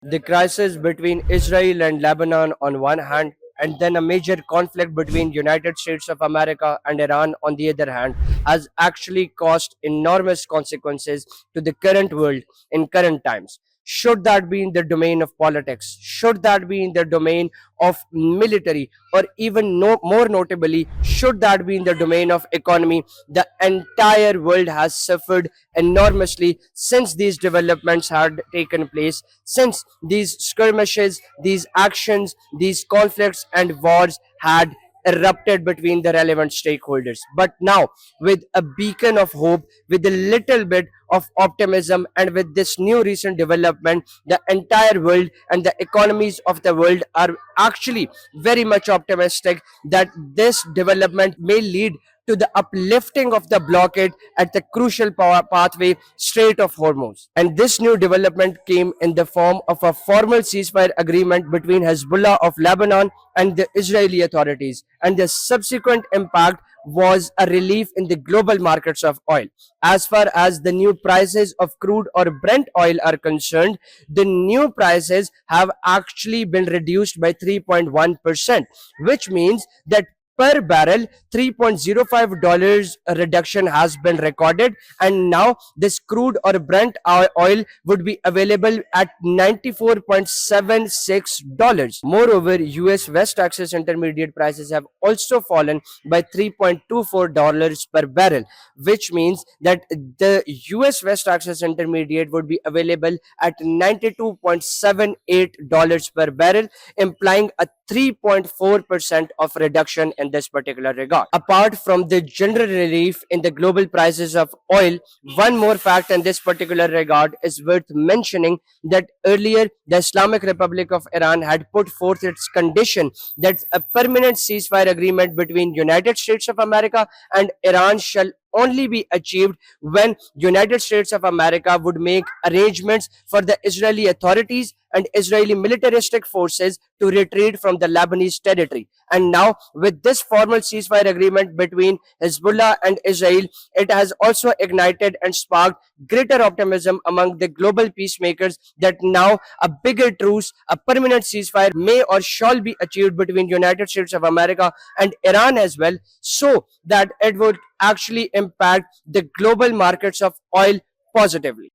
The crisis between Israel and Lebanon on one hand, and then a major conflict between United States of America and Iran on the other hand, has actually caused enormous consequences to the current world in current times. Should that be in the domain of politics? Should that be in the domain of military? Or even more notably, should that be in the domain of economy? The entire world has suffered enormously since these developments had taken place, since these skirmishes, these actions, these conflicts and wars had erupted between the relevant stakeholders. But now, with a beacon of hope, with a little bit of optimism, and with this new recent development, the entire world and the economies of the world are actually very much optimistic that this development may lead to the uplifting of the blockade at the crucial pathway Strait of Hormuz. And this new development came in the form of a formal ceasefire agreement between Hezbollah of Lebanon and the Israeli authorities. And the subsequent impact was a relief in the global markets of oil. As far as the new prices of crude or Brent oil are concerned, the new prices have actually been reduced by 3.1%, which means that per barrel $3.05 reduction has been recorded, and now this crude or Brent oil would be available at $94.76. Moreover, US West Texas intermediate prices have also fallen by $3.24 per barrel, which means that the US West Texas intermediate would be available at $92.78 per barrel, implying a 3.4% of reduction in this particular regard. Apart from the general relief in the global prices of oil, one more fact in this particular regard is worth mentioning, that earlier the Islamic Republic of Iran had put forth its condition that a permanent ceasefire agreement between United States of America and Iran shall only be achieved when United States of America would make arrangements for the Israeli authorities and Israeli militaristic forces to retreat from the Lebanese territory. And now, with this formal ceasefire agreement between Hezbollah and Israel, it has also ignited and sparked greater optimism among the global peacemakers that now a bigger truce, a permanent ceasefire may or shall be achieved between United States of America and Iran as well, so that it would actually impact the global markets of oil positively.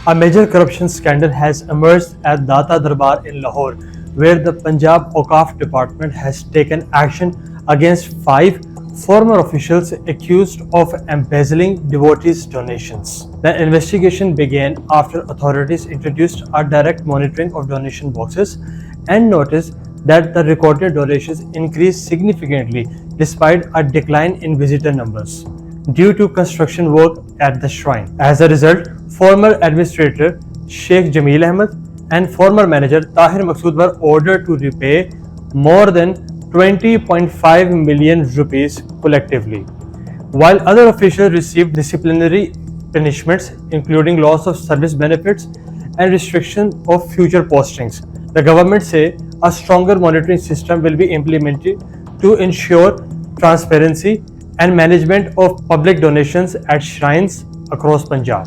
A major corruption scandal has emerged at Data Darbar in Lahore, where the Punjab Awqaf Department has taken action against 5 former officials accused of embezzling devotees' donations. The investigation began after authorities introduced a direct monitoring of donation boxes and noticed that the recorded donations increased significantly despite a decline in visitor numbers due to construction work at the shrine. As a result, former administrator Sheikh Jameel Ahmed and former manager Tahir Maqsood were ordered to repay more than 20.5 million rupees collectively, while other officials received disciplinary punishments including loss of service benefits and restriction of future postings. The government say a stronger monitoring system will be implemented to ensure transparency and management of public donations at shrines across Punjab.